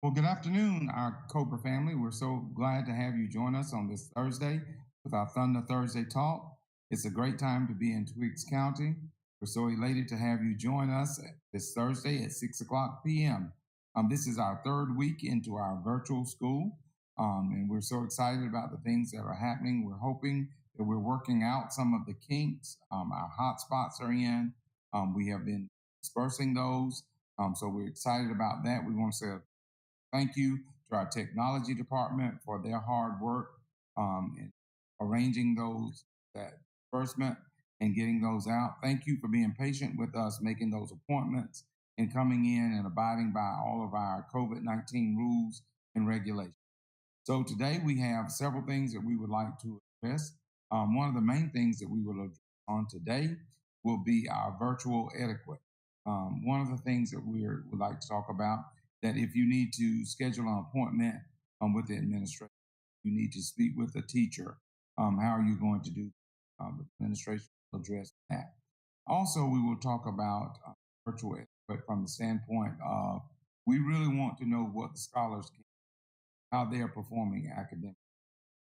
Well, good afternoon, our Cobra family. We're so glad to have you join us on this Thursday with our Thunder Thursday Talk. It's a great time to be in Tweaks County. We're so elated to have you join us this Thursday at 6 o'clock p.m. This is our third week into our virtual school, and we're so excited about the things that are happening. We're hoping that we're working out some of the kinks. Our hot spots are in. We have been dispersing those. So we're excited about that. We want to say thank you to our technology department for their hard work in arranging those that disbursement and getting those out. Thank you for being patient with us, making those appointments and coming in and abiding by all of our COVID-19 rules and regulations. So today we have several things that we would like to address. One of the main things that we will address on today will be our virtual etiquette. One of the things that we would like to talk about that if you need to schedule an appointment with the administration, you need to speak with the teacher. How are you going to do? The administration will address that. Also, we will talk about virtual etiquette from the standpoint of we really want to know what the scholars can, how they are performing academically.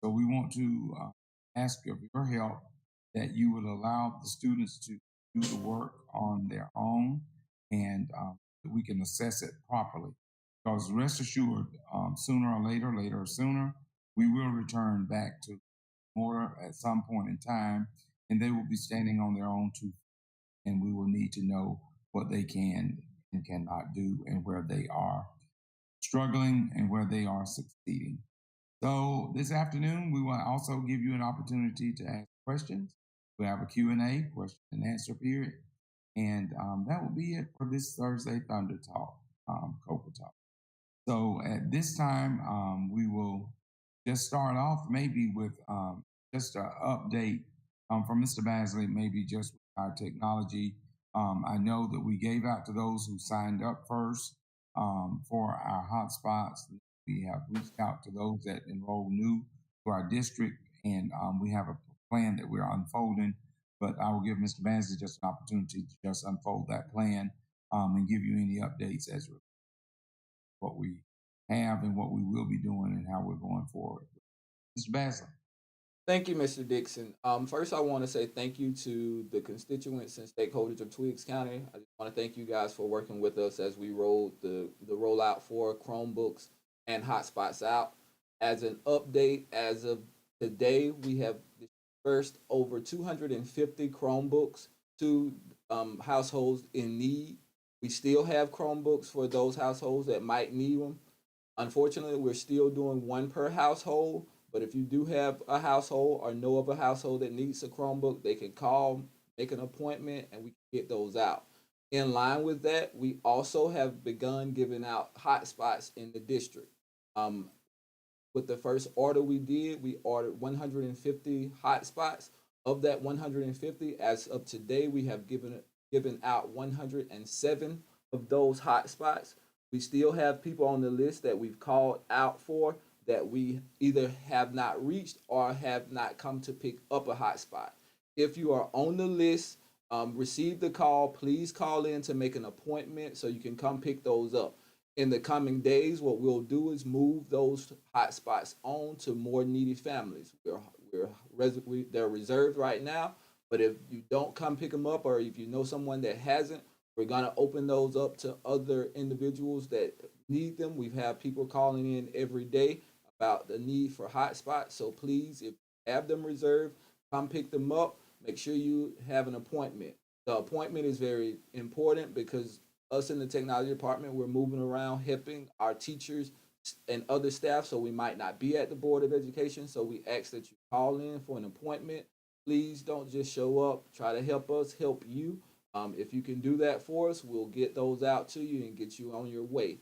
So we want to ask of your help that you would allow the students to do the work on their own and we can assess it properly. Because rest assured, sooner or later, later or sooner, we will return back to order at some point in time, and they will be standing on their own 2 feet, and we will need to know what they can and cannot do and where they are struggling and where they are succeeding. So this afternoon, we will also give you an opportunity to ask questions. We have a Q&A, question and answer period. And that will be it for this Thursday Thunder Talk, Cobra Talk. So at this time, we will just start off maybe with just an update from Mr. Basley, maybe just with our technology. I know that we gave out to those who signed up first for our hotspots. We have reached out to those that enrolled new to our district, and we have a plan that we're unfolding. But I will give Mr. Basley just an opportunity to just unfold that plan and give you any updates as what we have and what we will be doing and how we're going forward. Mr. Basley. Thank you, Mr. Dixon. First, I want to say thank you to the constituents and stakeholders of Tweeds County. I just want to thank you guys for working with us as we rolled the rollout for Chromebooks and hotspots out. As an update, as of today, we have dispersed over 250 Chromebooks to households in need. We still have Chromebooks for those households that might need them. Unfortunately, we're still doing one per household, but if you do have a household or know of a household that needs a Chromebook, they can call, make an appointment, and we can get those out. In line with that, we also have begun giving out hotspots in the district. Um, with the first order we did, we ordered 150 hotspots. Of that 150, as of today, we have given out 107 of those hotspots. We still have people on the list that we've called out for that we either have not reached or have not come to pick up a hotspot. If you are on the list, receive the call, please call in to make an appointment so you can come pick those up. In the coming days, what we'll do is move those hotspots on to more needy families. They're reserved right now, but if you don't come pick them up or if you know someone that hasn't, we're gonna open those up to other individuals that need them. We've had people calling in every day about the need for hotspots. So please, if you have them reserved, come pick them up. Make sure you have an appointment. The appointment is very important because us in the technology department, we're moving around helping our teachers and other staff, so we might not be at the Board of Education. So we ask that you call in for an appointment. Please don't just show up. Try to help us help you. If you can do that for us, we'll get those out to you and get you on your way.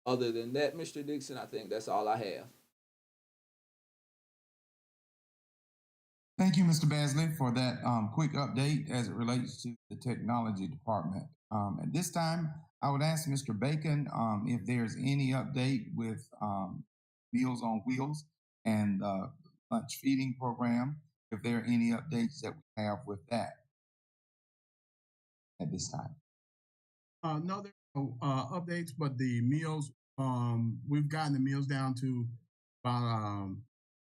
Other than that, Mr. Dixon, I think that's all I have. Thank you, Mr. Basley, for that quick update as it relates to the technology department. At this time, I would ask Mr. Bacon if there's any update with Meals on Wheels and the lunch feeding program, if there are any updates that we have with that at this time. No, there are no updates, but the meals We've gotten the meals down to about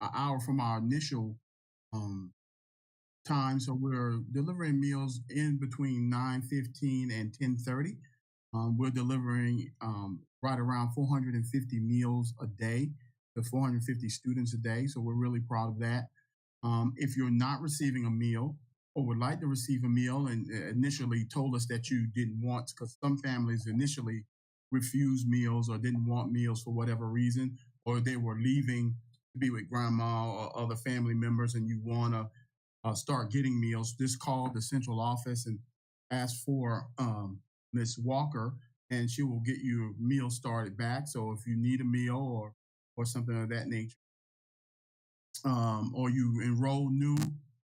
an hour from our initial um, time. So we're delivering meals in between 9:15 and 10:30. We're delivering right around 450 meals a day to 450 students a day. So we're really proud of that. If you're not receiving a meal or would like to receive a meal and initially told us that you didn't want, because some families initially refused meals or didn't want meals for whatever reason, or they were leaving to be with grandma or other family members and you want to start getting meals, just call the central office and ask for Miss Walker, and she will get your meal started back. So if you need a meal or something of that nature, or you enroll new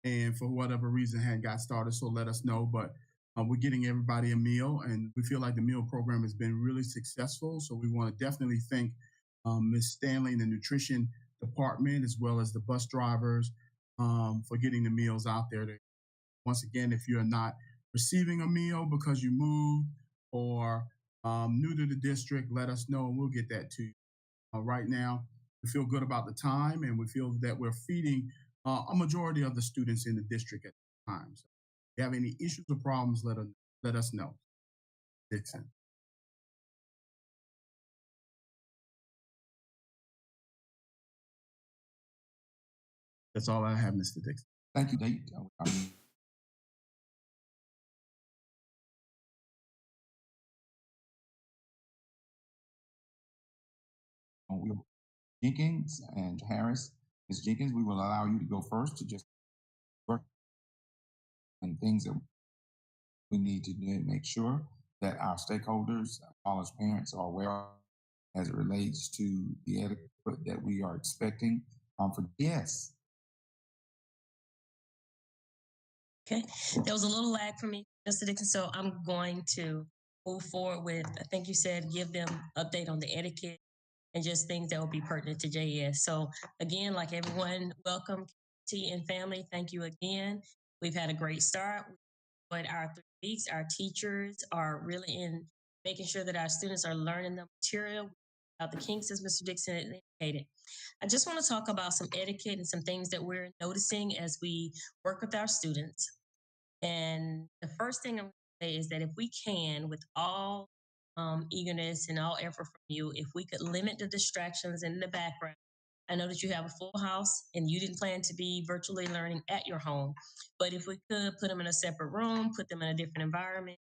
and for whatever reason hadn't got started, so let us know. But we're getting everybody a meal, and we feel like the meal program has been really successful. So we want to definitely thank Ms. Stanley and the nutrition department, as well as the bus drivers, for getting the meals out there. Once again, if you're not receiving a meal because you moved or new to the district, let us know and we'll get that to you. Right now, we feel good about the time and we feel that we're feeding a majority of the students in the district at the time. So if you have any issues or problems, let us know. Dixon. That's all I have, Mr. Dixon. Thank you, Nate. Jenkins and Harris. Ms. Jenkins, we will allow you to go first to just work on things that we need to do to make sure that our stakeholders, our college parents, are aware as it relates to the etiquette that we are expecting for yes. Okay, there was a little lag for me, Mr. Dixon, so I'm going to move forward with, I think you said give them update on the etiquette and just things that will be pertinent to JES. So again, like everyone, welcome T and family. Thank you again. We've had a great start. But our 3 weeks, our teachers are really in making sure that our students are learning the material about the kinks, as Mr. Dixon indicated. I just want to talk about some etiquette and some things that we're noticing as we work with our students. And the first thing I'm going to say is that if we can, with all eagerness and all effort from you, if we could limit the distractions in the background. I know that you have a full house and you didn't plan to be virtually learning at your home, but if we could put them in a separate room, put them in a different environment,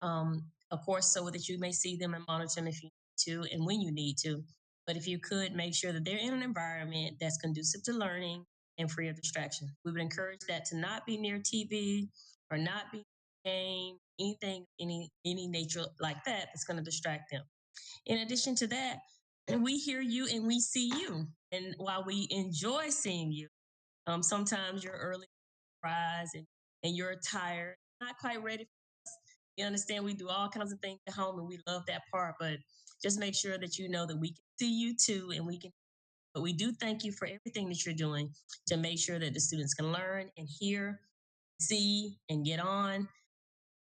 of course, so that you may see them and monitor them if you need to and when you need to. But if you could make sure that they're in an environment that's conducive to learning and free of distraction, we would encourage that to not be near TV or not be game, anything, any nature like that that's going to distract them. In addition to that, we hear you and we see you. And while we enjoy seeing you, sometimes you're early to rise and you're tired, not quite ready for us. You understand we do all kinds of things at home and we love that part, but just make sure that you know that we can see you too and we can. But we do thank you for everything that you're doing to make sure that the students can learn and hear, see, and get on.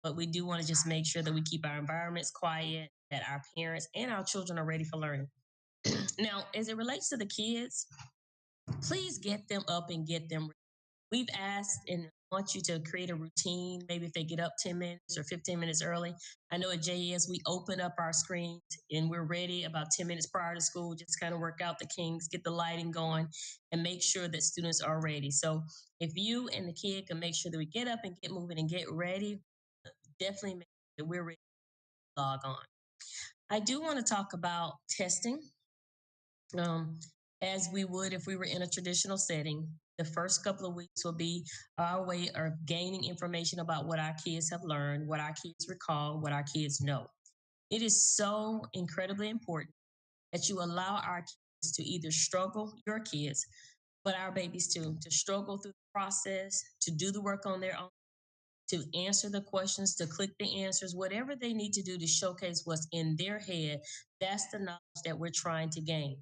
But we do want to just make sure that we keep our environments quiet, that our parents and our children are ready for learning. Now, as it relates to the kids, please get them up and get them ready. We've asked and want you to create a routine, maybe if they get up 10 minutes or 15 minutes early. I know at JES, we open up our screens and we're ready about 10 minutes prior to school, just kind of work out the kinks, get the lighting going, and make sure that students are ready. So if you and the kid can make sure that we get up and get moving and get ready, definitely make sure that we're ready to log on. I do want to talk about testing. As we would if we were in a traditional setting. The first couple of weeks will be our way of gaining information about what our kids have learned, what our kids recall, what our kids know. It is so incredibly important that you allow our kids to either struggle, your kids, but our babies too, to struggle through the process, to do the work on their own, to answer the questions, to click the answers, whatever they need to do to showcase what's in their head. That's the knowledge that we're trying to gain.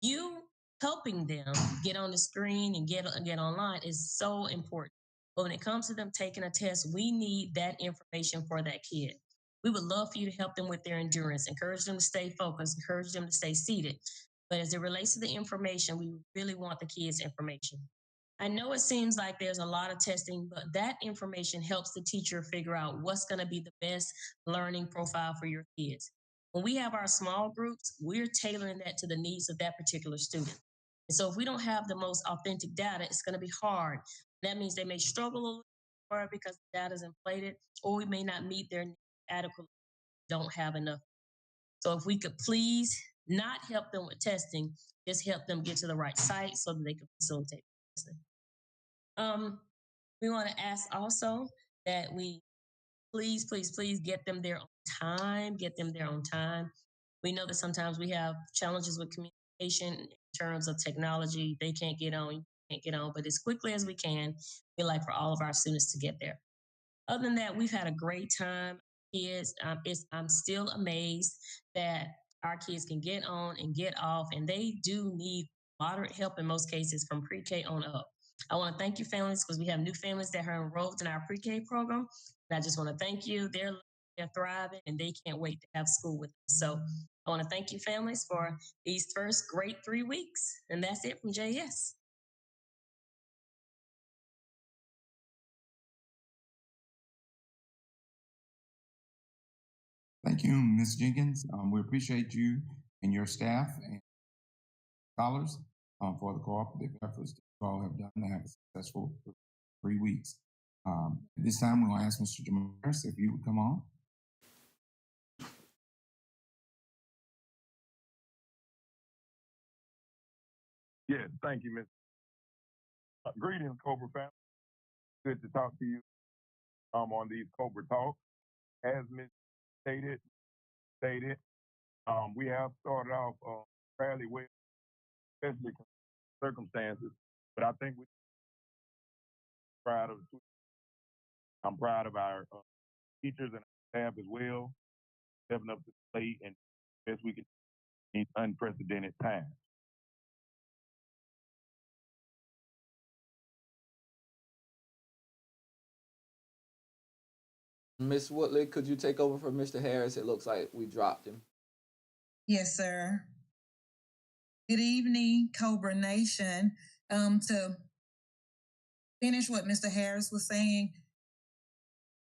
You helping them get on the screen and get online is so important. But when it comes to them taking a test, we need that information for that kid. We would love for you to help them with their endurance, encourage them to stay focused, encourage them to stay seated. But as it relates to the information, we really want the kids' information. I know it seems like there's a lot of testing, but that information helps the teacher figure out what's going to be the best learning profile for your kids. When we have our small groups, we're tailoring that to the needs of that particular student. And so if we don't have the most authentic data, it's going to be hard. That means they may struggle a little more because the data is inflated, or we may not meet their needs adequately, don't have enough. So if we could please not help them with testing, just help them get to the right site so that they can facilitate testing. We want to ask also that we please get them there on time, get them there on time. We know that sometimes we have challenges with communication in terms of technology. They can't get on, you can't get on, but as quickly as we can, we like for all of our students to get there. Other than that, we've had a great time. Kids, I'm still amazed that our kids can get on and get off, and they do need moderate help in most cases from pre-K on up. I want to thank you, families, because we have new families that are enrolled in our pre-K program. And I just want to thank you. They're thriving, and they can't wait to have school with us. So I want to thank you, families, for these first great 3 weeks. And that's it from JS. Thank you, Ms. Jenkins. We appreciate you and your staff and scholars for the cooperative efforts that you all have done to have a successful 3 weeks. At this time, we'll ask Mr. Jamaris if you would come on. Yes, thank you, Ms. Greetings, Cobra family. Good to talk to you on these Cobra Talks. As Ms. stated, we have started off fairly well, especially circumstances, but I think we're proud of I'm proud of our teachers and staff as well, stepping up to the plate and as we can in unprecedented times. Miss Woodley, could you take over for Mr. Harris? It looks like we dropped him. Yes, sir. Good evening, Cobra Nation. To finish what Mr. Harris was saying,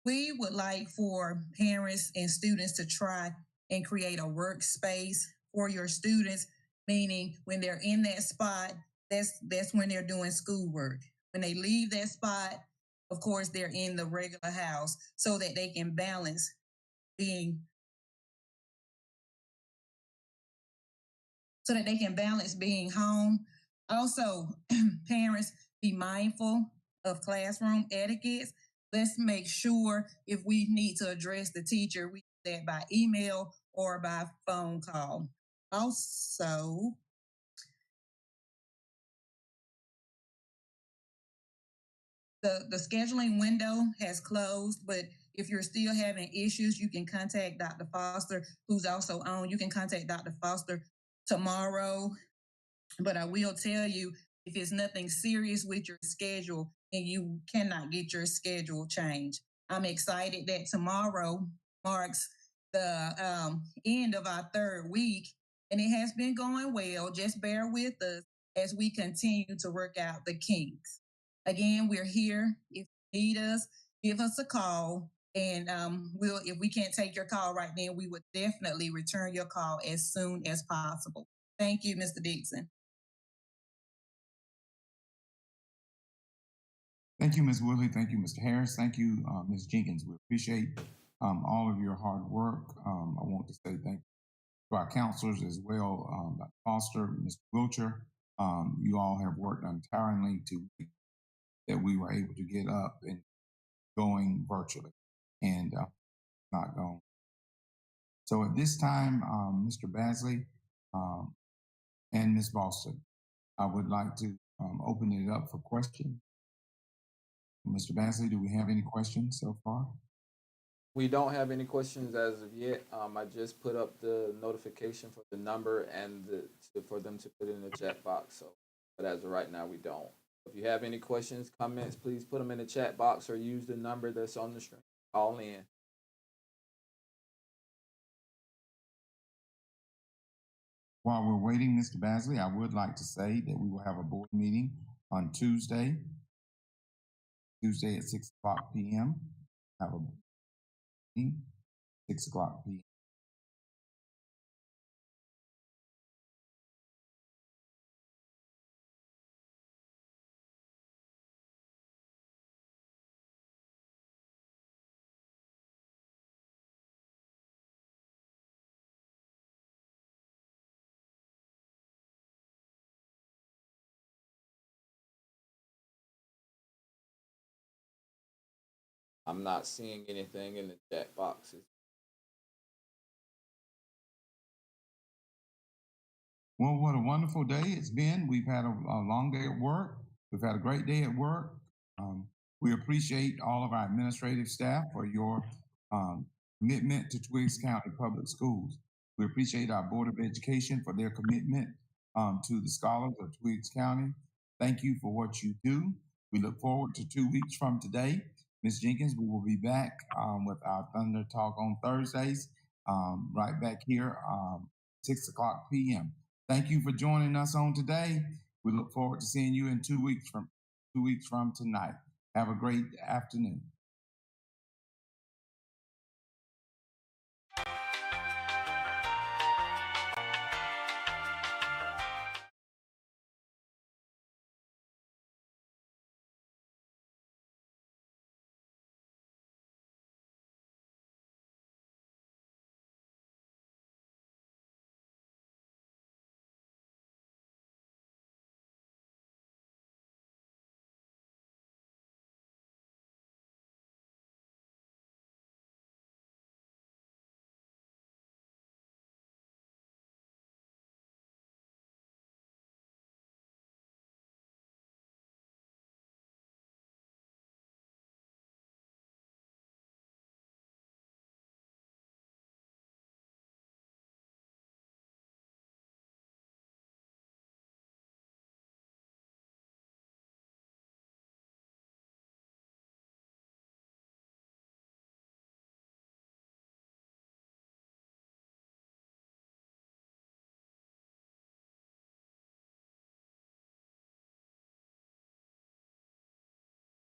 we would like for parents and students to try and create a workspace for your students, meaning when they're in that spot, that's when they're doing schoolwork. When they leave that spot, of course, they're in the regular house so that they can balance being home. Also, parents, be mindful of classroom etiquette. Let's make sure if we need to address the teacher, we do that by email or by phone call. Also, the scheduling window has closed, but if you're still having issues, you can contact Dr. Foster, who's also on. You can contact Dr. Foster tomorrow. But I will tell you, if it's nothing serious with your schedule and you cannot get your schedule changed, I'm excited that tomorrow marks the end of our 3rd week, and it has been going well. Just bear with us as we continue to work out the kinks. Again, we're here. If you need us, give us a call. And if we can't take your call right now, we would definitely return your call as soon as possible. Thank you, Mr. Dixon. Thank you, Ms. Woodley. Thank you, Mr. Harris. Thank you, Ms. Jenkins. We appreciate all of your hard work. I want to say thank you to our counselors as well, Dr. Foster, Mr. Wilcher. You all have worked untiringly to make that we were able to get up and going virtually and not going. So at this time, Mr. Basley and Ms. Boston, I would like to open it up for questions. Mr. Basley, do we have any questions so far? We don't have any questions as of yet. I just put up the notification for the number and for them to put in the chat box. So, but as of right now, we don't. If you have any questions, comments, please put them in the chat box or use the number that's on the screen. Call in. While we're waiting, Mr. Basley, I would like to say that we will have a board meeting on Tuesday at 6:00 p.m. Have a meeting, 6:00 p.m. I'm not seeing anything in the chat boxes. Well, what a wonderful day it's been. We've had a long day at work. We've had a great day at work. We appreciate all of our administrative staff for your commitment to Twiggs County Public Schools. We appreciate our Board of Education for their commitment to the scholars of Twiggs County. Thank you for what you do. We look forward to 2 weeks from today. Ms. Jenkins, we will be back with our Thunder Talk on Thursdays, right back here, 6:00 p.m. Thank you for joining us on today. We look forward to seeing you in 2 weeks from tonight. Have a great afternoon.